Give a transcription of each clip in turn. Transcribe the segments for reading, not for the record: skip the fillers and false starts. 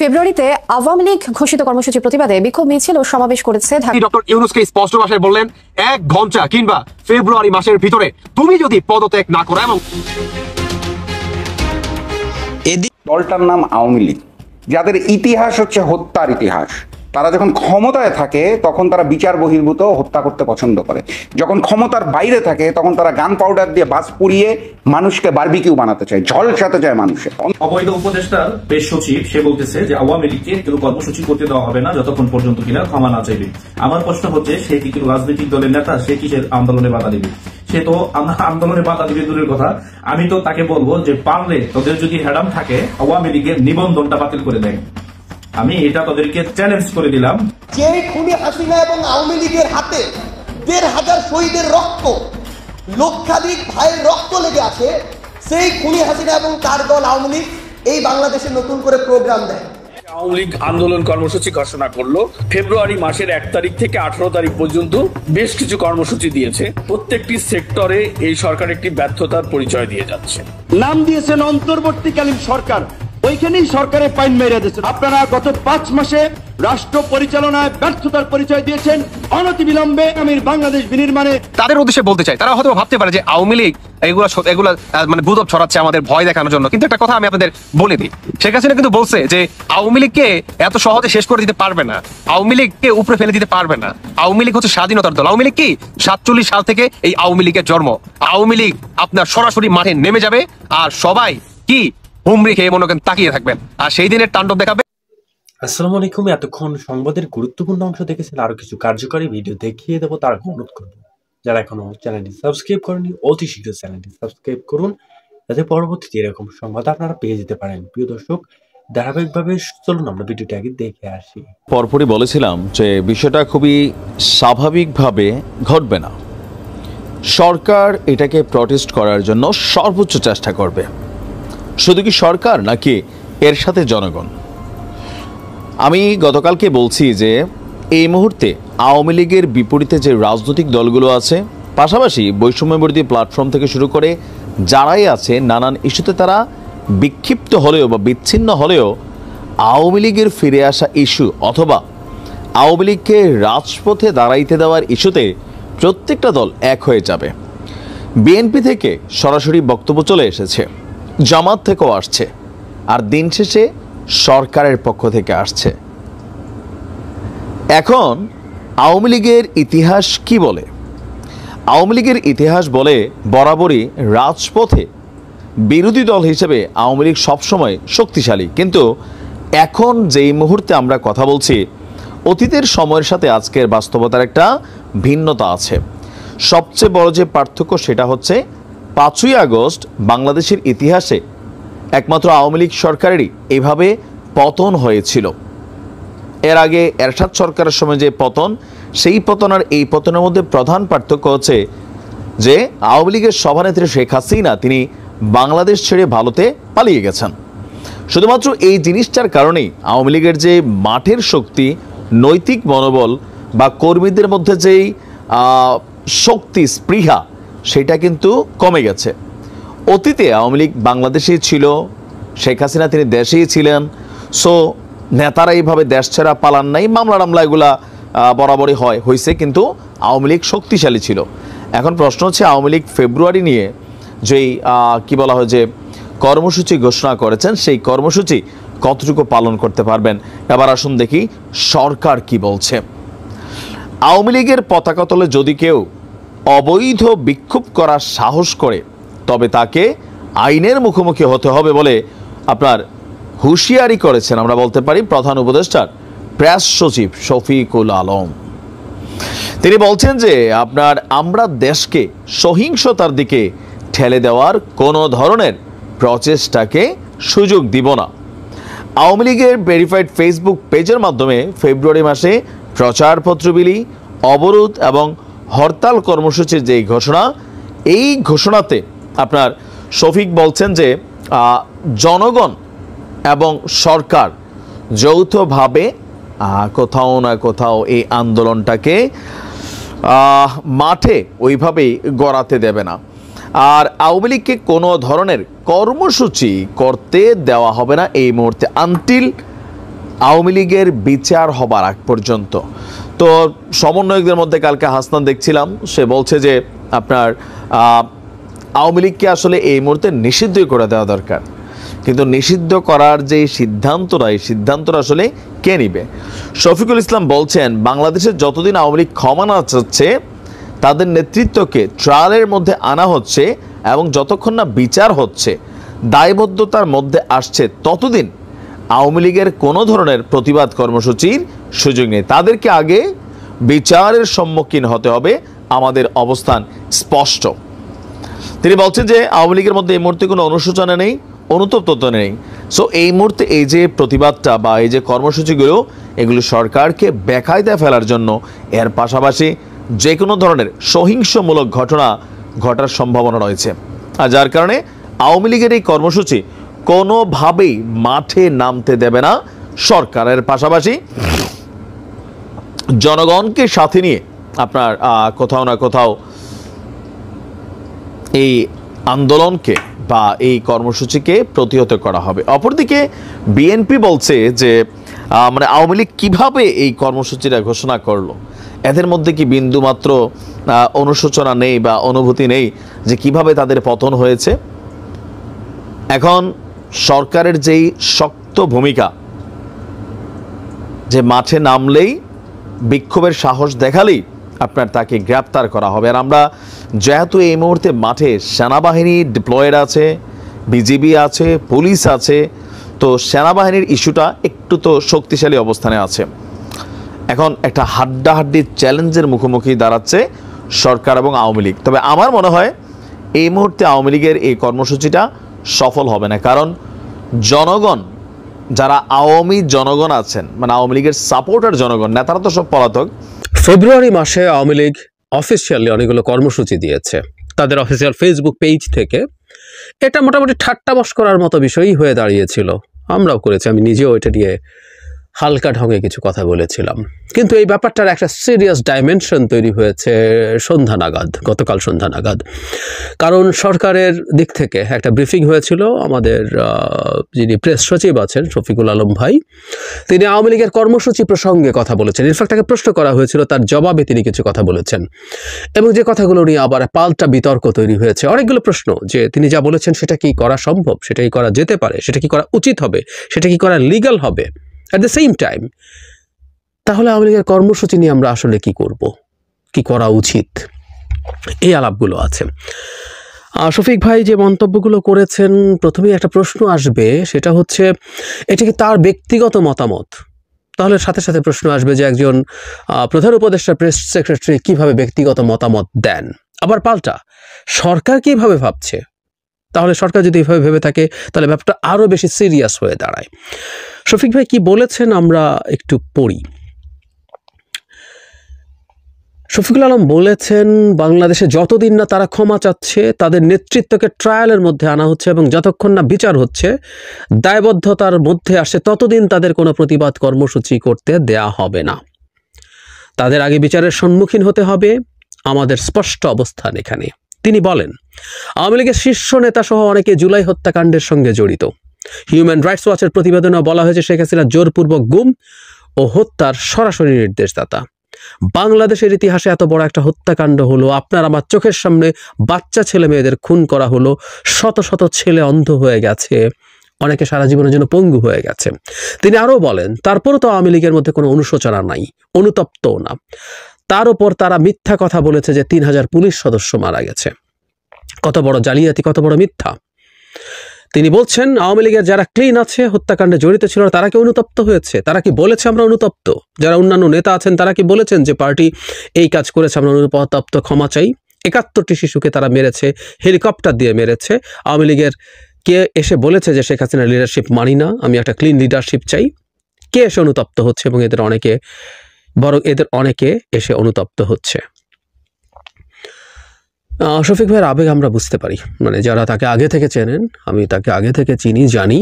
ফেব্রুয়ারিতে আওয়ামী লীগ ঘোষিত কর্মসূচির প্রতিবাদে বিক্ষোভ মিছিল ও সমাবেশ করেছে ঢাকা। ডক্টর ইউনূসকে স্পষ্ট ভাষায় বললেন, 1 ঘন্টা কিংবা ফেব্রুয়ারি মাসের ভিতরে তুমি যদি পদত্যাগ না করো। এবং দলটার নাম আওয়ামী লীগ, যাদের ইতিহাস হচ্ছে হত্যার ইতিহাস। তারা যখন ক্ষমতায় থাকে তখন তারা বিচার বহির্ভূত হত্যা করতে পছন্দ করে, যখন ক্ষমতার বাইরে থাকে তখন তারা গান পাউডার দিয়ে বাস পুড়িয়ে মানুষকে বারবিকিউ বানাতে চায়, ঝলসাতে চায় মানুষের। অবৈধ উপদেষ্টার প্রেস সচিব সে বলতেছে যে আওয়ামী লীগকে কেউ কর্মসূচি করতে দেওয়া হবে না যতক্ষণ পর্যন্ত কিনা ক্ষমা না চাইবে। আমার প্রশ্ন হচ্ছে, সে কি রাজনৈতিক দলের নেতা? সে কিসের আন্দোলনে বাধা দেবে? সে তো আন্দোলনে বাধা দিবে দূরের কথা। আমি তো তাকে বলবো যে পারলে তোদের যদি হ্যাডাম থাকে আওয়ামী লীগের নিবন্ধনটা বাতিল করে দেয়। আমি এটা তাদেরকে চ্যালেঞ্জ করে দিলাম। যে খুনি হাসিনা এবং আওয়ামী লীগের হাতে ১,৫০০ শহীদের রক্ত, লক্ষাধিক ভাইয়ের রক্ত লেগে আছে, সেই খুনি হাসিনা এবং তার দল আওয়ামী লীগ এই বাংলাদেশে নতুন করে প্রোগ্রাম দেয়। আওয়ামী লীগ আন্দোলন কর্মসূচি ঘোষণা করলো। ফেব্রুয়ারি মাসের 1 তারিখ থেকে 18 তারিখ পর্যন্ত বেশ কিছু কর্মসূচি দিয়েছে। প্রত্যেকটি সেক্টরে এই সরকার একটি ব্যর্থতার পরিচয় দিয়ে যাচ্ছে। নাম দিয়েছেন অন্তর্বর্তীকালীন সরকার, ওইখানেই সরকারের পাইন মেরে দিয়েছেন। আপনারা গত 5 মাসে রাষ্ট্র পরিচালনায় ব্যর্থতার পরিচয় দিয়েছেন। অনতিবিলম্বে আমির বাংলাদেশ বিনির্মাণে তাদের উদ্দেশ্যে বলতে চাই, তারা হয়তো ভাবতে পারে যে আওয়ামী লীগ এগুলা মানে গুজব ছড়াচ্ছে আমাদের ভয় দেখানোর জন্য। কিন্তু একটা কথা আমি আপনাদের বলে দিই, শেখ হাসিনা কিন্তু বলছে যে আওয়ামী লীগকে এত সহজে শেষ করে দিতে পারবে না, আওয়ামী লীগকে উপরে ফেলে দিতে পারবে না। আওয়ামী লীগ হচ্ছে স্বাধীনতার দল। আওয়ামী লীগ কি 47 সাল থেকে এই আওয়ামী লীগের জন্ম। আওয়ামী লীগ আপনার সরাসরি মাঠে নেমে যাবে, আর সবাই কি হুমড়ি খেয়ে মনে করেন তাকিয়ে থাকবেন, আর সেই দিনের তাণ্ডব দেখাবে। আসসালামু আলাইকুম। এতক্ষণ সংবাদের গুরুত্বপূর্ণ অংশ দেখেছেন, আরো কিছু কার্যকরী ভিডিও দেখিয়ে দেবো, তার অনুরোধ করবো যারা এখনো চ্যানেলটি সাবস্ক্রাইব করেনি অতি শীঘ্র চ্যানেলটি সাবস্ক্রাইব করুন, যাতে পরবর্তীতে এরকম সংবাদ আপনারা পেয়ে যেতে পারেন। প্রিয় দর্শক, ধারাবাহিকভাবে চলুন আমরা ভিডিওটি আগে দেখে আসি। পরপরই বলেছিলাম যে বিষয়টা খুবই স্বাভাবিকভাবে ঘটবে না। সরকার এটাকে প্রটেস্ট করার জন্য সর্বোচ্চ চেষ্টা করবে। শুধু কি সরকার, নাকি এর সাথে জনগণ? আমি গতকালকে বলছি যে এই মুহূর্তে আওয়ামী লীগের বিপরীতে যে রাজনৈতিক দলগুলো আছে, পাশাপাশি বৈষম্যবিরোধী প্ল্যাটফর্ম থেকে শুরু করে যারাই আছে, নানান ইস্যুতে তারা বিক্ষিপ্ত হলেও বা বিচ্ছিন্ন হলেও আওয়ামী লীগের ফিরে আসা ইস্যু অথবা আওয়ামী লীগকে রাজপথে দাঁড়াইতে দেওয়ার ইস্যুতে প্রত্যেকটা দল এক হয়ে যাবে। বিএনপি থেকে সরাসরি বক্তব্য চলে এসেছে, জামাত থেকেও আসছে, আর দিন শেষে সরকারের পক্ষ থেকে আসছে। এখন আওয়ামী লীগের ইতিহাস কি বলে? আওয়ামী লীগের ইতিহাস বলে বরাবরই রাজপথে বিরোধী দল হিসেবে আওয়ামী লীগ সবসময় শক্তিশালী। কিন্তু এখন যেই মুহূর্তে আমরা কথা বলছি, অতীতের সময়ের সাথে আজকের বাস্তবতার একটা ভিন্নতা আছে। সবচেয়ে বড় যে পার্থক্য সেটা হচ্ছে 5ই আগস্ট বাংলাদেশের ইতিহাসে একমাত্র আওয়ামী লীগ সরকারেরই এভাবে পতন হয়েছিল। এর আগে এরশাদ সরকারের সময় যে পতন, সেই পতন আর এই পতনের মধ্যে প্রধান পার্থক্য হচ্ছে যে আওয়ামী লীগের সভানেত্রী শেখ হাসিনা তিনি বাংলাদেশ ছেড়ে ভারতে পালিয়ে গেছেন। শুধুমাত্র এই জিনিসটার কারণেই আওয়ামী লীগের যে মাঠের শক্তি, নৈতিক মনোবল বা কর্মীদের মধ্যে যেই শক্তি, স্পৃহা, সেটা কিন্তু কমে গেছে। অতীতে আওয়ামী লীগ বাংলাদেশেই ছিল, শেখ হাসিনা তিনি দেশেই ছিলেন। সো নেতারা এইভাবে দেশ ছেড়া পালান নাই, মামলা এগুলা বরাবরই হয়েছে, কিন্তু আওয়ামী লীগ শক্তিশালী ছিল। এখন প্রশ্ন হচ্ছে আওয়ামী লীগ ফেব্রুয়ারি নিয়ে যেই কি বলা হয় যে কর্মসূচি ঘোষণা করেছেন, সেই কর্মসূচি কতটুকু পালন করতে পারবেন? এবার আসুন দেখি সরকার কি বলছে। আওয়ামী লীগের পতাকা তলে যদি কেউ অবৈধ বিক্ষোভ করার সাহস করে, তবে তাকে আইনের মুখোমুখি হতে হবে বলে আপনার হুঁশিয়ারি করেছেন, আমরা বলতে পারি, প্রধান উপদেষ্টার প্রেস সচিব শফিকুল আলম। তিনি বলছেন যে আমরা দেশকে সহিংসতার দিকে ঠেলে দেওয়ার কোনো ধরনের প্রচেষ্টাকে সুযোগ দিব না। আওয়ামী লীগের ভেরিফাইড ফেসবুক পেজের মাধ্যমে ফেব্রুয়ারি মাসে প্রচারপত্র বিলি, অবরোধ এবং হরতাল কর্মসূচির যেই ঘোষণা, এই ঘোষণাতে আপনার শফিক বলছেন যে জনগণ এবং সরকার যৌথভাবে কোথাও না কোথাও এই আন্দোলনটাকে মাঠে ওইভাবেই গড়াতে দেবে না। আর আওয়ামী লীগকে কোনো ধরনের কর্মসূচি করতে দেওয়া হবে না এই মুহূর্তে, আনটিল আওয়ামী লীগের বিচার হবার আগ পর্যন্ত। তো সমন্বয়কদের মধ্যে কালকে হাসনান দেখছিলাম, সে বলছে যে আপনার আওয়ামী লীগকে আসলে এই মুহূর্তে নিষিদ্ধই করে দেওয়া দরকার, কিন্তু নিষিদ্ধ করার যে সিদ্ধান্তটা, এই সিদ্ধান্তটা আসলে কে নিবে? শফিকুল ইসলাম বলছেন বাংলাদেশের যতদিন আওয়ামী লীগ ক্ষমা না চাচ্ছে তাদের নেতৃত্বকে ট্রায়ালের মধ্যে আনা হচ্ছে এবং যতক্ষণ না বিচার হচ্ছে, দায়বদ্ধতার মধ্যে আসছে, ততদিন আওয়ামী লীগের কোনো ধরনের প্রতিবাদ কর্মসূচির সুযোগ নেই। তাদেরকে আগে বিচারের সম্মুখীন হতে হবে, আমাদের অবস্থান স্পষ্ট। তিনি বলছেন যে আওয়ামী লীগের মধ্যে এই মুহূর্তে কোনো অনুশোচনা নেই, অনুতপ্ততা নেই। সো এই মুহূর্তে এই যে প্রতিবাদটা বা এই যে কর্মসূচিগুলো, এগুলো সরকারকে বেকায়দায় ফেলার জন্য, এর পাশাপাশি যে কোনো ধরনের সহিংসমূলক ঘটনা ঘটার সম্ভাবনা রয়েছে। আর যার কারণে আওয়ামী লীগের এই কর্মসূচি কোনোভাবেই মাঠে নামতে দেবে না সরকারের, পাশাপাশি জনগণকে সাথে নিয়ে আপনার কোথাও না কোথাও এই আন্দোলনকে বা এই কর্মসূচিকে প্রতিহত করা হবে। অপরদিকে বিএনপি বলছে যে মানে আওয়ামী লীগ কীভাবে এই কর্মসূচিটা ঘোষণা করলো, এদের মধ্যে কি বিন্দুমাত্র অনুশোচনা নেই বা অনুভূতি নেই যে কিভাবে তাদের পতন হয়েছে? এখন সরকারের যেই শক্ত ভূমিকা, যে মাঠে নামলেই বিক্ষোভের সাহস দেখালেই আপনার তাকে গ্রেপ্তার করা হবে। আর আমরা যেহেতু এই মুহূর্তে মাঠে সেনাবাহিনী ডিপ্লয়েড আছে, বিজিবি আছে, পুলিশ আছে, তো সেনাবাহিনীর ইস্যুটা একটু তো শক্তিশালী অবস্থানে আছে। এখন একটা হাড্ডাহাড্ডি চ্যালেঞ্জের মুখোমুখি দাঁড়াচ্ছে সরকার এবং আওয়ামী লীগ। তবে আমার মনে হয় এই মুহূর্তে আওয়ামী লীগের এই কর্মসূচিটা সফল হবে না, কারণ জনগণ, যারা আওয়ামী জনগণ আছেন, মানে আওয়ামী লীগের সাপোর্টার জনগণ, নেতারা তো সব পলাতক। ফেব্রুয়ারি মাসে আওয়ামী লীগ অফিসিয়ালি অনেকগুলো কর্মসূচি দিয়েছে তাদের অফিসিয়াল ফেসবুক পেজ থেকে। এটা মোটামুটি ঠাট্টা মশকরার মতো বিষয়ই হয়ে দাঁড়িয়েছিল, আমরাও করেছি, আমি নিজেও এটা নিয়ে হালকা ঢঙে কিছু কথা বলেছিলাম। কিন্তু এই ব্যাপারটার একটা সিরিয়াস ডাইমেনশন তৈরি হয়েছে সন্ধ্যা নাগাদ, গতকাল সন্ধ্যা নাগাদ। কারণ সরকারের দিক থেকে একটা ব্রিফিং হয়েছিল, আমাদের যিনি প্রেস সচিব আছেন শফিকুল আলম ভাই, তিনি আওয়ামী লীগের কর্মসূচি প্রসঙ্গে কথা বলেছেন। ইনফ্যাক্ট তাকে প্রশ্ন করা হয়েছিল, তার জবাবে তিনি কিছু কথা বলেছেন, এবং যে কথাগুলো নিয়ে আবার পাল্টা বিতর্ক তৈরি হয়েছে। অনেকগুলো প্রশ্ন, যে তিনি যা বলেছেন সেটা কি করা সম্ভব, সেটা কি করা যেতে পারে, সেটা কি করা উচিত হবে, সেটা কি করা লিগ্যাল হবে। অ্যাট দ্য সেম টাইম তাহলে আওয়ামী লীগের কর্মসূচি নিয়ে আমরা আসলে কি করব, কি করা উচিত, এই আলাপগুলো আছে। শফিক ভাই যে মন্তব্যগুলো করেছেন, প্রথমেই একটা প্রশ্ন আসবে, সেটা হচ্ছে এটা কি তার ব্যক্তিগত মতামত? তাহলে সাথে সাথে প্রশ্ন আসবে যে একজন প্রধান উপদেষ্টা প্রেস সেক্রেটারি কিভাবে ব্যক্তিগত মতামত দেন। আবার পাল্টা সরকার কিভাবে ভাবছে, তাহলে সরকার যদি এভাবে ভেবে থাকে তাহলে ব্যাপারটা আরও বেশি সিরিয়াস হয়ে দাঁড়ায়। শফিক ভাই কি বলেছেন আমরা একটু পড়ি। শফিকুল আলম বলেছেন, বাংলাদেশে যতদিন না তারা ক্ষমা চাচ্ছে, তাদের নেতৃত্বকে ট্রায়ালের মধ্যে আনা হচ্ছে এবং যতক্ষণ না বিচার হচ্ছে, দায়বদ্ধতার মধ্যে আসে, ততদিন তাদের কোনো প্রতিবাদ কর্মসূচি করতে দেয়া হবে না। তাদের আগে বিচারের সম্মুখীন হতে হবে, আমাদের স্পষ্ট অবস্থান এখানে। তিনি বলেন, আওয়ামী লীগের শীর্ষ নেতা সহ অনেকে জুলাই হত্যাকাণ্ডের সঙ্গে জড়িত। হিউম্যান রাইটস ওয়াচের প্রতিবেদনে বলা হয়েছে শেখ হাসিনা জোরপূর্বক গুম ও হত্যার সরাসরি নির্দেশদাতা। বাংলাদেশের ইতিহাসে এত বড় একটা হত্যাকাণ্ড হলো, আপনার আমার চোখের সামনে বাচ্চা ছেলে মেয়েদের খুন করা হলো, শত শত ছেলে অন্ধ হয়ে গেছে, অনেকে সারা জীবনের জন্য পঙ্গু হয়ে গেছে। তিনি আরও বলেন, তারপরও তো আওয়ামী লীগের মধ্যে কোনো অনুশোচনা নাই, অনুতপ্তও না। তার উপর তারা মিথ্যা কথা বলেছে যে 3000 পুলিশ সদস্য মারা গেছে। কত বড় জালিয়াতি, কত বড় মিথ্যা। তিনি বলছেন, আওয়ামী লীগের যারা ক্লিন আছে, হত্যাকাণ্ডে জড়িত ছিল, তারা কি অনুতপ্ত হয়েছে? তারা কি বলেছে আমরা অনুতপ্ত? যারা অন্যান্য নেতা আছেন তারা কি বলেছেন যে পার্টি এই কাজ করেছে, আমরা অনুতপ্ত, ক্ষমা চাই? 71টি শিশুকে তারা মেরেছে, হেলিকপ্টার দিয়ে মেরেছে। আওয়ামী লীগের কে এসে বলেছে যে শেখ হাসিনার লিডারশিপ মানি না, আমি একটা ক্লিন লিডারশিপ চাই? কে এসে অনুতপ্ত হচ্ছে? এবং এদের অনেকে এসে অনুতপ্ত হচ্ছে। শফিক ভাইয়ের আবেগ আমরা বুঝতে পারি, মানে যারা তাকে আগে থেকে চেনেন, আমি তাকে আগে থেকে চিনি, জানি,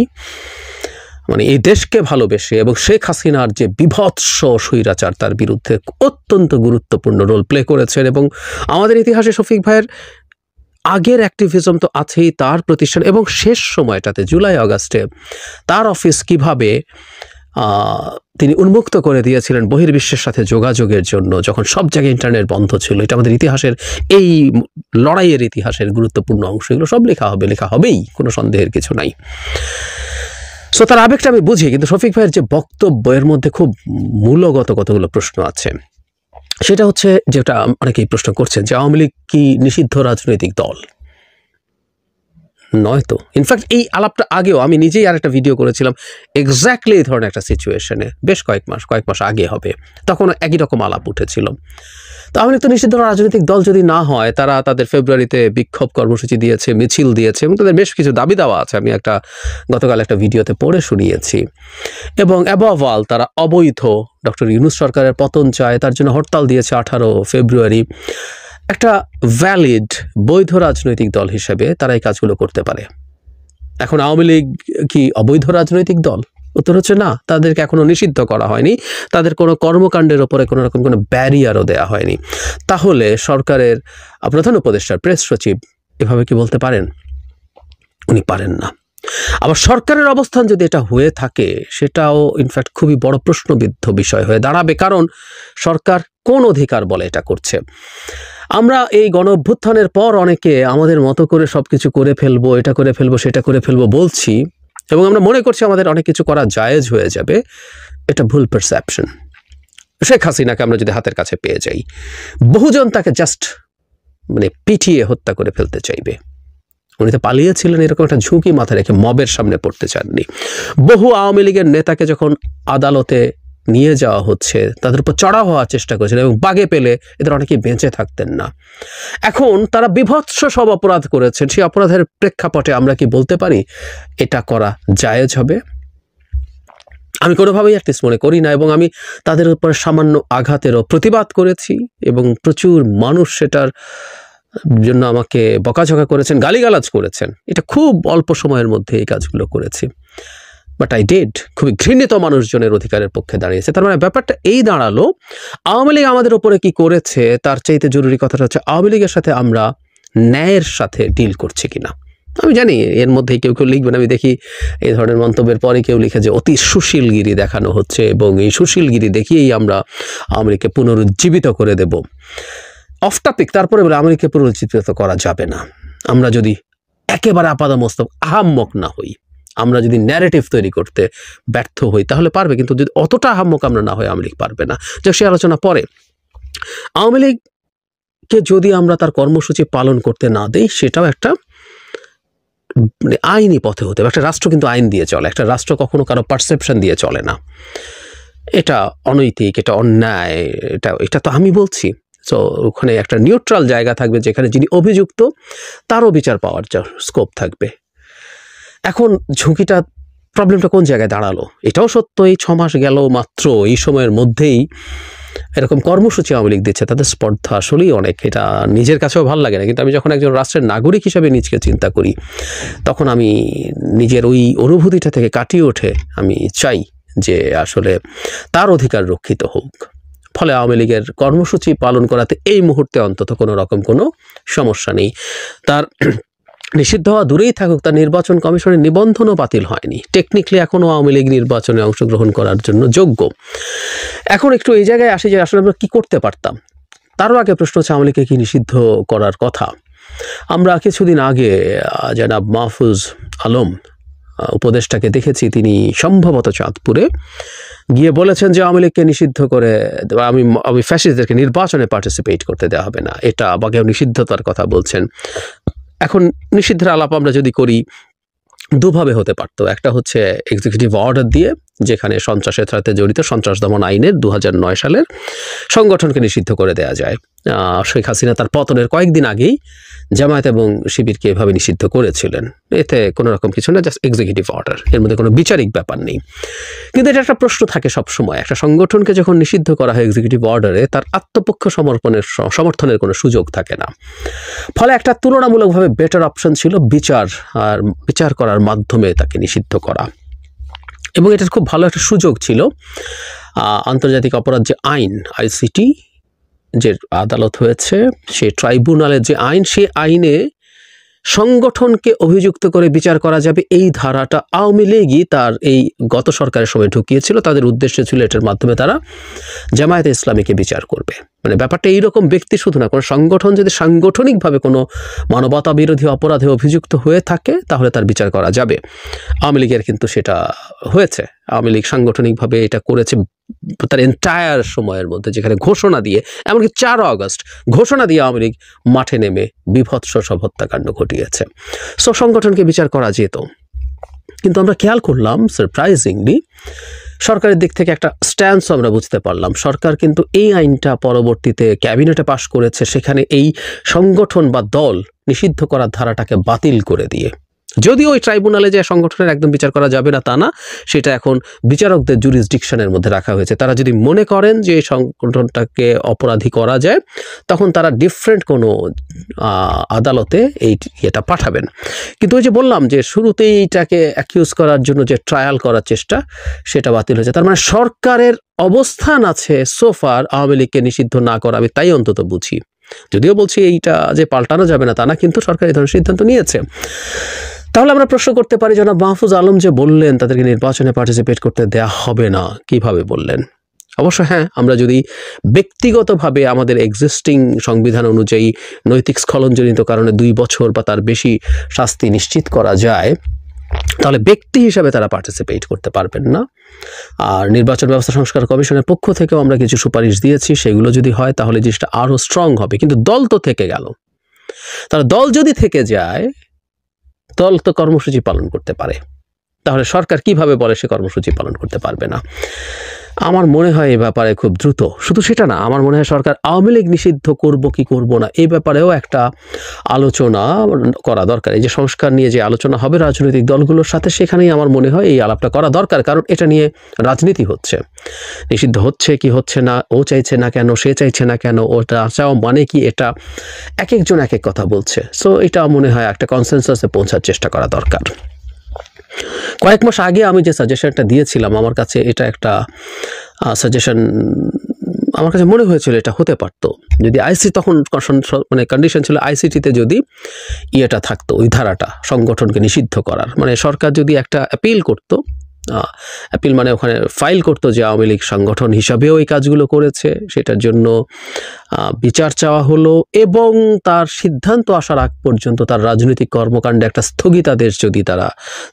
মানে এই দেশকে ভালোবেসে এবং শেখ হাসিনার যে বিভৎস স্বৈরাচার তার বিরুদ্ধে অত্যন্ত গুরুত্বপূর্ণ রোল প্লে করেছেন। এবং আমাদের ইতিহাসে শফিক ভাইয়ের আগের অ্যাক্টিভিজম তো আছেই, তার প্রতিষ্ঠান এবং শেষ সময়টাতে জুলাই আগস্টে তার অফিস কিভাবে তিনি উন্মুক্ত করে দিয়েছিলেন বহির্বিশ্বের সাথে যোগাযোগের জন্য, যখন সব জায়গায় ইন্টারনেট বন্ধ ছিল। এটা আমাদের ইতিহাসের, এই লড়াইয়ের ইতিহাসের গুরুত্বপূর্ণ অংশ। এগুলো সব লেখা হবেই, কোনো সন্দেহের কিছু নাই। সো তার আবেগটা আমি বুঝি, কিন্তু শফিক ভাইয়ের যে বক্তব্য, এর মধ্যে খুব মূলগত কতগুলো প্রশ্ন আছে। সেটা হচ্ছে, যেটা অনেকেই প্রশ্ন করছেন, যে আওয়ামী লীগ কি নিষিদ্ধ রাজনৈতিক দল? নয় তো। ইনফ্যাক্ট এই আলাপটা আগেও আমি নিজেই আরেকটা ভিডিও করেছিলাম এক্স্যাক্টলি এই ধরনের একটা সিচুয়েশনে, বেশ কয়েক মাস আগে হবে, তখন একই রকম আলাপ উঠেছিল। তো আওয়ামী লীগ তো নিষিদ্ধ রাজনৈতিক দল যদি না হয়, তারা তাদের ফেব্রুয়ারিতে বিক্ষোভ কর্মসূচি দিয়েছে, মিছিল দিয়েছে, এবং তাদের বেশ কিছু দাবি দাওয়া আছে। আমি গতকাল একটা ভিডিওতে পড়ে শুনিয়েছি। এবং অ্যাবভ অল, তারা অবৈধ ডক্টর ইউনূস সরকারের পতন চায়, তার জন্য হরতাল দিয়েছে 18 ফেব্রুয়ারি। একটা ভ্যালিড বৈধ রাজনৈতিক দল হিসেবে তারা এই কাজগুলো করতে পারে। এখন আওয়ামী লীগ কি অবৈধ রাজনৈতিক দল? উত্তর হচ্ছে না, তাদেরকে এখনো নিষিদ্ধ করা হয়নি, তাদের কোনো কর্মকাণ্ডের ওপরে কোনো রকম কোনো ব্যারিয়ারও দেওয়া হয়নি। তাহলে সরকারের প্রধান উপদেষ্টা, প্রেস সচিব এভাবে কি বলতে পারেন? উনি পারেন না। আবার সরকারের অবস্থান যদি এটা হয়ে থাকে, সেটাও ইনফ্যাক্ট খুবই বড় প্রশ্নবিদ্ধ বিষয় হয়ে দাঁড়াবে। কারণ সরকার কোন অধিকার বলে এটা করছে? আমরা এই গণ অভ্যুত্থানের পর অনেকে আমাদের মতো করে সবকিছু করে ফেলবো, এটা করে ফেলবো, সেটা করে ফেলবো বলছি, এবং আমরা মনে করছি আমাদের অনেক কিছু করা জায়েজ হয়ে যাবে। এটা ভুল পারসেপশন। শেখ হাসিনাকে আমরা যদি হাতের কাছে পেয়ে যাই, বহুজন তাকে জাস্ট পিটিয়ে হত্যা করে ফেলতে চাইবে। উনি তো পালিয়েছিলেন, এরকম একটা ঝুঁকি মাথায় রেখে মবের সামনে পড়তে চাননি। বহু আওয়ামী লীগের নেতাকে যখন আদালতে নিয়ে যাওয়া হচ্ছে, তাদের উপর চড়াও হওয়ার চেষ্টা করেছিলেন, এবং বাগে পেলে এদের অনেকেই বেঁচে থাকতেন না। এখন তারা বিভৎস সব অপরাধ করেছেন, সেই অপরাধের প্রেক্ষাপটে আমরা কি বলতে পারি এটা করা জায়েজ হবে? আমি কোনোভাবেই অ্যাটলিস্ট মনে করি না। এবং আমি তাদের উপর সামান্য আঘাতেরও প্রতিবাদ করেছি, এবং প্রচুর মানুষ সেটার জন্য আমাকে বকাঝকা করেছেন, গালিগালাজ করেছেন। এটা খুব অল্প সময়ের মধ্যে এই কাজগুলো করেছি, বাট আই ডিড। খুবই ঘৃণিত মানুষজনের অধিকারের পক্ষে দাঁড়িয়েছে। তার মানে ব্যাপারটা এই দাঁড়ালো, আওয়ামী লীগ আমাদের উপরে কি করেছে তার চাইতে জরুরি কথাটা হচ্ছে আওয়ামী লীগের সাথে আমরা ন্যায়ের সাথে ডিল করছি কিনা। আমি জানি এর মধ্যেই কেউ লিখবেন, আমি দেখি এই ধরনের মন্তব্যের পরে কেউ লিখে যে অতি সুশীলগিরি দেখানো হচ্ছে, এবং এই সুশীলগিরি দেখিয়েই আমরা আওয়ামী লীগকে পুনরুজ্জীবিত করে দেব। অফ টপিক, তারপরে বলে আওয়ামী লীগকে পুনরুজ্জীবিত করা যাবে না। আমরা যদি একেবারে আপাদমস্তক আহাম্মক না হই, আমরা যদি ন্যারেটিভ তৈরি করতে ব্যর্থ হই, তাহলে পারবে। কিন্তু যদি অতটা আহাম্মক আমরা না হই, আওয়ামী লীগ পারবে না। যে সে আলোচনা পরে, আওয়ামী লীগকে যদি আমরা তার কর্মসূচি পালন করতে না দেই, সেটাও একটা আইনি পথে হতে হবে। একটা রাষ্ট্র কিন্তু আইন দিয়ে চলে, একটা রাষ্ট্র কখনো কারো পারসেপশন দিয়ে চলে না। এটা অনৈতিক, এটা অন্যায়, এটা তো আমি বলছি। সো ওখানে একটা নিউট্রাল জায়গা থাকবে, যেখানে যিনি অভিযুক্ত তারও বিচার পাওয়ার স্কোপ থাকবে। এখন ঝুঁকিটা, প্রবলেমটা কোন জায়গায় দাঁড়ালো? এটাও সত্য, এই 6 মাস গেল মাত্র, এই সময়ের মধ্যেই এরকম কর্মসূচি আওয়ামী লীগ দিচ্ছে, তাদের স্পর্ধা আসলেই অনেক। এটা নিজের কাছেও ভালো লাগে না, কিন্তু আমি যখন একজন রাষ্ট্রের নাগরিক হিসেবে নিজকে চিন্তা করি, তখন আমি নিজের ওই অনুভূতিটা থেকে কাটিয়ে ওঠে আমি চাই যে আসলে তার অধিকার রক্ষিত হোক। ফলে আওয়ামী লীগের কর্মসূচি পালন করাতে এই মুহূর্তে অন্তত কোনো রকম কোনো সমস্যা নেই। তার নিষিদ্ধ হওয়া দূরেই থাকুক, তার নির্বাচন কমিশনের নিবন্ধনও বাতিল হয়নি। টেকনিক্যালি এখনও আওয়ামী লীগ নির্বাচনে অংশগ্রহণ করার জন্য যোগ্য। এখন একটু এই জায়গায় আসি যে আসলে আমরা কী করতে পারতাম। তারও আগে প্রশ্ন হচ্ছে আওয়ামী লীগকে কি নিষিদ্ধ করার কথা। আমরা কিছুদিন আগে জনাব মাহফুজ আলম উপদেষ্টাকে দেখেছি, তিনি সম্ভবত চাঁদপুরে গিয়ে বলেছেন যে আওয়ামী লীগকে নিষিদ্ধ করে আমি ফ্যাসিস্টদেরকে নির্বাচনে পার্টিসিপেট করতে দেওয়া হবে না, এটা বা কেউ নিষিদ্ধতার কথা বলছেন। এখন নিষিদ্ধের আলাপ আমরা যদি করি, দুভাবে হতে পারতো। একটা হচ্ছে এক্সিকিউটিভ অর্ডার দিয়ে, যেখানে সন্ত্রাসের সাথে জড়িত সন্ত্রাস দমন আইনের 2009 সালের সংগঠনকে নিষিদ্ধ করে দেওয়া যায়। শেখ হাসিনা তার পতনের কয়েকদিন আগেই জামায়াত এবং শিবিরকে এভাবে নিষিদ্ধ করেছিলেন। এতে কোনো রকম কিছু না, জাস্ট এক্সিকিউটিভ অর্ডার, এর মধ্যে কোনো বিচারিক ব্যাপার নেই। কিন্তু এটা একটা প্রশ্ন থাকে সবসময়, একটা সংগঠনকে যখন নিষিদ্ধ করা হয় এক্সিকিউটিভ অর্ডারে, তার আত্মপক্ষ সমর্থনের কোনো সুযোগ থাকে না। ফলে একটা তুলনামূলকভাবে বেটার অপশন ছিল বিচার করার মাধ্যমে তাকে নিষিদ্ধ করা, এবং এটার খুব ভালো একটা সুযোগ ছিল। আন্তর্জাতিক অপরাধ যে আইন, আইসিটি যে আদালত হয়েছে, সে ট্রাইব্যুনালের যে আইন, সে আইনে সংগঠনকে অভিযুক্ত করে বিচার করা যাবে, এই ধারাটা আওয়ামী লীগই তার এই গত সরকারের সময় ঢুকিয়েছিল। তাদের উদ্দেশ্য ছিল এটার মাধ্যমে তারা জামায়াতে ইসলামীকে বিচার করবে। মানে ব্যাপারটা এইরকম, ব্যক্তি শুধু না, কোনো সংগঠন যদি সাংগঠনিকভাবে কোনো মানবতা বিরোধী অপরাধে অভিযুক্ত হয়ে থাকে তাহলে তার বিচার করা যাবে। আওয়ামী লীগের কিন্তু সেটা হয়েছে। আওয়ামী লীগ সাংগঠনিকভাবে এটা করেছে তার এন্টায়ার সময়ের মধ্যে, যেখানে ঘোষণা দিয়ে, এমনকি 4 আগস্ট ঘোষণা দিয়ে আওয়ামী লীগ মাঠে নেমে বিভৎস সব হত্যাকাণ্ড ঘটিয়েছে। সো সংগঠনকে বিচার করা যেত। কিন্তু আমরা খেয়াল করলাম সারপ্রাইজিংলি সরকারের দিক থেকে একটা স্ট্যান্স আমরা বুঝতে পারলাম। সরকার কিন্তু এই আইনটা পরবর্তীতে ক্যাবিনেটে পাশ করেছে, সেখানে এই সংগঠন বা দল নিষিদ্ধ করার ধারাটাকে বাতিল করে দিয়ে, যদিও ওই ট্রাইব্যুনালে যে সংগঠনের একদম বিচার করা যাবে না তা না, সেটা এখন বিচারকদের জুরিসডিকশনের মধ্যে রাখা হয়েছে। তারা যদি মনে করেন যে এই সংগঠনটাকে অপরাধী করা যায়, তখন তারা ডিফারেন্ট কোনো আদালতে এটা পাঠাবেন। কিন্তু ওই যে বললাম যে শুরুতেই এইটাকে অ্যাকিউজ করার জন্য যে ট্রায়াল করার চেষ্টা, সেটা বাতিল হয়েছে। তার মানে সরকারের অবস্থান আছে সোফার আওয়ামী লীগকে নিষিদ্ধ না করা, আমি তাই অন্তত বুঝি। যদিও বলছি এইটা যে পাল্টানো যাবে না তা না, কিন্তু সরকার এই ধরনের সিদ্ধান্ত নিয়েছে। তাহলে আমরা প্রশ্ন করতে পারি, জনাব মাহফুজ আলম যে বললেন তাদেরকে নির্বাচনে পার্টিসিপেট করতে দেয়া হবে না, কিভাবে বললেন? অবশ্য হ্যাঁ, আমরা যদি ব্যক্তিগতভাবে আমাদের এক্সিস্টিং সংবিধান অনুযায়ী নৈতিক স্খলনজনিত কারণে 2 বছর বা তার বেশি শাস্তি নিশ্চিত করা যায়, তাহলে ব্যক্তি হিসাবে তারা পার্টিসিপেট করতে পারবেন না। আর নির্বাচন ব্যবস্থা সংস্কার কমিশনের পক্ষ থেকেও আমরা কিছু সুপারিশ দিয়েছি, সেগুলো যদি হয় তাহলে জিনিসটা আরও স্ট্রং হবে। কিন্তু দল তো থেকে গেল। তাহলে দল যদি থেকে যায়, দল তো কর্মসূচি পালন করতে পারে, তাহলে সরকার কিভাবে বলে সে কর্মসূচি পালন করতে পারবে না? আমার মনে হয় এই ব্যাপারে খুব দ্রুত, শুধু সেটা না, আমার মনে হয় সরকার আওয়ামী লীগ নিষিদ্ধ করব কি করব না এই ব্যাপারেও একটা আলোচনা করা দরকার। এই যে সংস্কার নিয়ে যে আলোচনা হবে রাজনৈতিক দলগুলোর সাথে, সেখানেই আমার মনে হয় এই আলাপটা করা দরকার। কারণ এটা নিয়ে রাজনীতি হচ্ছে, নিষিদ্ধ হচ্ছে কি হচ্ছে না, ও চাইছে না কেন, সে চাইছে না কেন, ওটা চাও মানে কি, এটা এক একজন এক এক কথা বলছে। সো এটা মনে হয় একটা কনসেনসাসে পৌঁছার চেষ্টা করা দরকার। কয়েক মাস আগে আমি যে সাজেশনটা দিয়েছিলাম, আমার কাছে এটা একটা সাজেশন, আমার কাছে মনে হয়েছিল এটা হতে পারতো যদি তখন মানে কন্ডিশন ছিল আইসিটিতে যদি ইয়েটা থাকতো, ওই ধারাটা সংগঠনকে নিষিদ্ধ করার, মানে সরকার যদি একটা অ্যাপিল করতো, অ্যাপিল মানে ওখানে ফাইল করতো যে আওয়ামী লীগ সংগঠন হিসাবেও এই কাজগুলো করেছে, সেটার জন্য বিচার চাওয়া হলো, এবং তার সিদ্ধান্ত আসার আগ পর্যন্ত তার রাজনৈতিক কর্মকাণ্ডে একটা স্থগিতাদেশ যদি তারা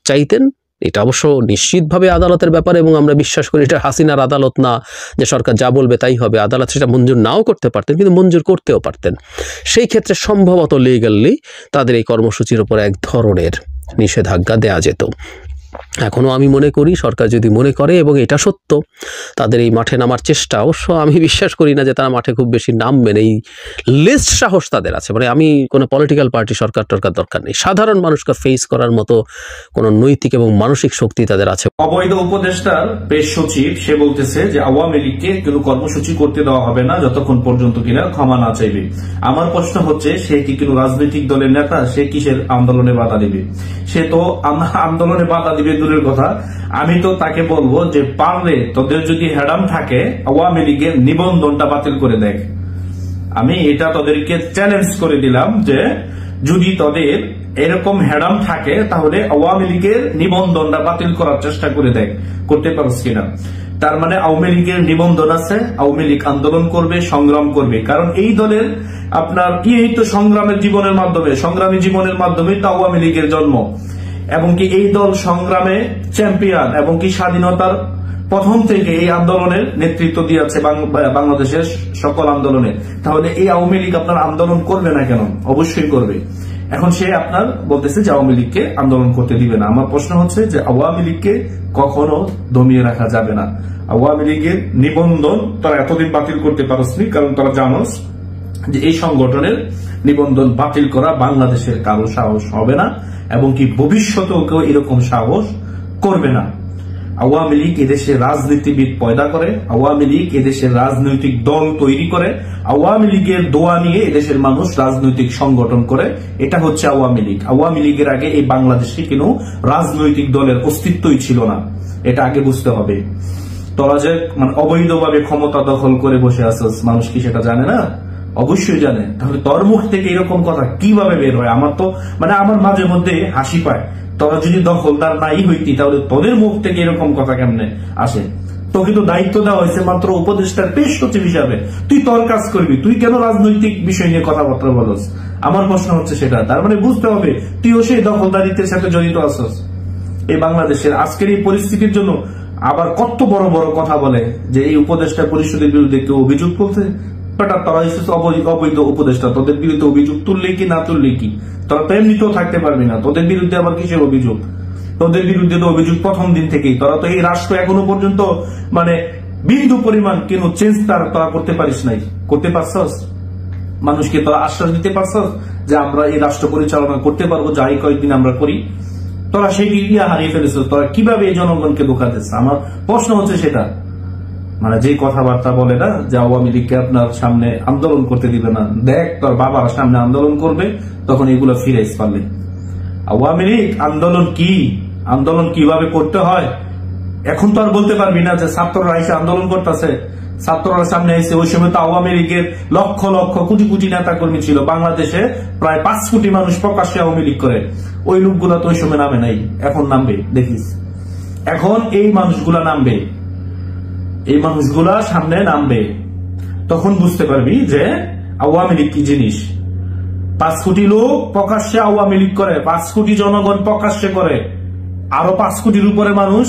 চাইতেন। এটা অবশ্য নিশ্চিতভাবে আদালতের ব্যাপার, এবং আমরা বিশ্বাস করি এটা হাসিনার আদালত না যে সরকার যা বলবে তাই হবে। আদালত সেটা মঞ্জুর নাও করতে পারতেন, কিন্তু মঞ্জুর করতেও পারতেন। সেই ক্ষেত্রে সম্ভবত লিগ্যালি তাদের এই কর্মসূচির উপর এক ধরনের নিষেধাজ্ঞা দেয়া যেত। এখনও আমি মনে করি সরকার যদি মনে করে, এবং এটা সত্য, তাদের এই মাঠে নামার চেষ্টা, অবশ্য আমি বিশ্বাস করি না যে তারা মাঠে খুব বেশি নামবেন, এই লিস্ট সাহস তাদের আছে। মানে আমি কোনো পলিটিক্যাল পার্টি সরকার দরকার নেই, সাধারণ মানুষকে ফেস করার মতো কোনো নৈতিক এবং মানসিক শক্তি তাদের আছে। অবৈধ উপদেষ্টার প্রেস সচিব সে বলতেছে যে আওয়ামী লীগকে কোনো কর্মসূচি করতে দেওয়া হবে না যতক্ষণ পর্যন্ত কিনা ক্ষমা না চাইবে। আমার প্রশ্ন হচ্ছে, সে কি কোনো রাজনৈতিক দলের নেতা? সে কিসের আন্দোলনে বাধা দিবে? সে তো আন্দোলনে বাধা দিবে দূরের কথা, আমি তো তাকে বলবো যে পারলে তোদের যদি হেডাম থাকে আওয়ামী লীগের নিবন্ধনটা বাতিল করে দেখ। আমি এটা তোদেরকে চ্যালেঞ্জ করে দিলাম যে যদি তোদের এরকম হেডাম থাকে তাহলে আওয়ামী লীগের নিবন্ধনটা বাতিল করার চেষ্টা করে দেখ, করতে পারছ কিনা। তার মানে আওয়ামী লীগের নিবন্ধন আছে, আওয়ামী লীগ আন্দোলন করবে, সংগ্রাম করবে। কারণ এই দলের আপনার এই তো সংগ্রামের জীবনের মাধ্যমে, সংগ্রামী জীবনের মাধ্যমে তো আওয়ামী লীগের জন্ম, এবং কি এই দল সংগ্রামে চ্যাম্পিয়ন, এবং কি স্বাধীনতার প্রথম থেকে এই আন্দোলনের নেতৃত্ব দিয়েছে বাংলাদেশের সকল আন্দোলনে। তাহলে এই আওয়ামী লীগ আপনার আন্দোলন করবে না কেন? অবশ্যই করবে। এখন সে আপনার বলতেছে যে আওয়ামী লীগকে আন্দোলন করতে দিবে না। আমার প্রশ্ন হচ্ছে যে আওয়ামী লীগকে কখনো দমিয়ে রাখা যাবে না। আওয়ামী লীগের নিবন্ধন তারা এতদিন বাতিল করতে পারছনি, কারণ তারা জানোস যে এই সংগঠনের নিবন্ধন বাতিল করা বাংলাদেশের কারো সাহস হবে না, এবং কি ভবিষ্যতেও কেউ এরকম সাহস করবে না। আওয়ামী লীগ এদেশে রাজনীতিবিদ পয়দা করে, আওয়ামী লীগ এদেশের রাজনৈতিক দল তৈরি করে, আওয়ামী লীগের দোয়া নিয়ে এদেশের মানুষ রাজনৈতিক সংগঠন করে। এটা হচ্ছে আওয়ামী লীগ। আওয়ামী লীগের আগে এই বাংলাদেশে কোনো রাজনৈতিক দলের অস্তিত্বই ছিল না, এটা আগে বুঝতে হবে। তোরা যে মানে অবৈধভাবে ক্ষমতা দখল করে বসে আসছ, মানুষ কি সেটা জানে না? অবশ্যই জানে। তাহলে তোর মুখ থেকে এরকম কথা কিভাবে বের হয়? আমার তো মানে আমার মাঝে মধ্যে হাসি পায়। তোরা যদি দখলদার নাই হইতি তাহলে তোদের মুখ থেকে এরকম কথা কেমনে আসে? তোকে তো দায়িত্ব দেওয়া হয়েছে মাত্র উপদেষ্টার পেশ সচিব হিসাবে, তুই তোর কাজ করবি, তুই কেন রাজনৈতিক বিষয় নিয়ে কথাবার্তা বলস? আমার প্রশ্ন হচ্ছে সেটা। তার মানে বুঝতে হবে তুইও সেই দখলদারিত্বের সাথে জড়িত আছস। এই বাংলাদেশের আজকের এই পরিস্থিতির জন্য আবার কত বড় বড় কথা বলে যে এই উপদেষ্টা পরিষদের বিরুদ্ধে কেউ অভিযোগ করছে, তোরা অবৈধ উপদেষ্টা, তোদের বিরুদ্ধে অভিযোগ তুললে কি না তুললে কি? তোরা তো এমনিতেও থাকতে পারবি না, তোদের বিরুদ্ধে আবার কিসের অভিযোগ? তোদের বিরুদ্ধে তো অভিযোগ প্রথম দিন থেকেই। তোরা তো এই রাষ্ট্র এখনো পর্যন্ত মানে বিন্দু পরিমাণ কেন চেঞ্জ তোরা করতে পারিস নাই, করতে পারছস? মানুষকে তোরা আশ্বাস দিতে পারছস যে আমরা এই রাষ্ট্র পরিচালনা করতে পারবো, যাই কয়েকদিন আমরা করি? তোরা সেই ইয়া হারিয়ে ফেলেছ। তোরা কিভাবে এই জনগণকে ধোঁকা দিচ্ছ? আমার প্রশ্ন হচ্ছে সেটা। মানে যে কথাবার্তা বলে না যে আওয়ামী লীগকে আপনার সামনে আন্দোলন করতে দিবে না, দেখ তোর বাবার সামনে আন্দোলন করবে তখন এগুলো ফিরে পারলে। আওয়ামী লীগ আন্দোলন কিভাবে করতে হয় এখন তো আর বলতে পারবি না যে ছাত্ররা এসে আন্দোলন করতেছে, ছাত্ররা সামনে এসে। ওই সময় তো আওয়ামী লীগের লক্ষ লক্ষ কোটি কোটি নেতা কর্মী ছিল বাংলাদেশে, প্রায় 5 কোটি মানুষ প্রকাশ্যে আওয়ামী লীগ করে। ওই লোকগুলা তো ওই সময় নামে নাই, এখন নামবে দেখিস। এখন এই মানুষগুলা নামবে, এই মানুষগুলা সামনে নামবে, তখন বুঝতে পারবি যে আওয়ামী লীগ কি জিনিস। 5 কোটি লোক প্রকাশ্যে আওয়ামী লীগ করে, 5 কোটি জনগণ প্রকাশ্যে করে, আরো 5 কোটির উপরে মানুষ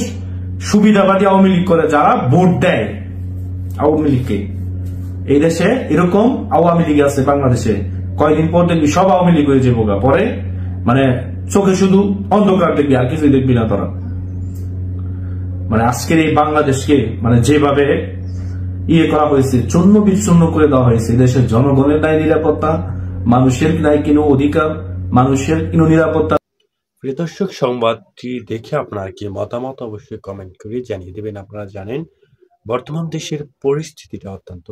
সুবিধাবাদী আওয়ামী লীগ করে, যারা ভোট দেয় আওয়ামী লীগকে। এই দেশে এরকম আওয়ামী লীগ আছে বাংলাদেশে, কয়েকদিন পর দেখবি সব আওয়ামী লীগ হয়ে যাবো, পরে মানে চোখে শুধু অন্ধকার দেখবি, আর কিছুই দেখবি না তোরা। মানে আজকের এই বাংলাদেশকে মানে যেভাবে ইয়ে করা হয়েছে, চূর্ণ বিচ্ছন্ন করে দেওয়া হয়েছে। দেশের জনগণের নাই নিরাপত্তা, মানুষের নাই কোনো অধিকার, মানুষের কোনো নিরাপত্তা। প্রিয় দর্শক, সংবাদটি দেখে আপনার কি মতামত অবশ্যই কমেন্ট করে জানিয়ে দেবেন। আপনারা জানেন বর্তমান দেশের পরিস্থিতিটা অত্যন্ত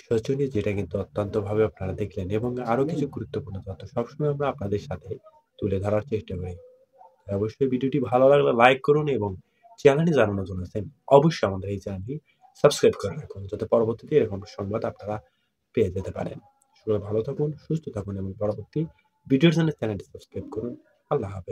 শোচনীয়, যেটা কিন্তু অত্যন্ত ভাবে আপনারা দেখলেন, এবং আরো কিছু গুরুত্বপূর্ণ তথ্য সবসময় আমরা আপনাদের সাথে তুলে ধরার চেষ্টা করি। অবশ্যই ভিডিওটি ভালো লাগলে লাইক করুন, এবং চ্যানেলে যারা নতুন আছেন অবশ্যই আমাদের এই চ্যানেলটি সাবস্ক্রাইব করে রাখুন, যাতে পরবর্তীতে এরকম সংবাদ আপনারা পেয়ে যেতে পারেন। সবাই ভালো থাকুন, সুস্থ থাকুন, এবং পরবর্তী ভিডিওর জন্য চ্যানেলটি সাবস্ক্রাইব করুন। আল্লাহ হাফেজ।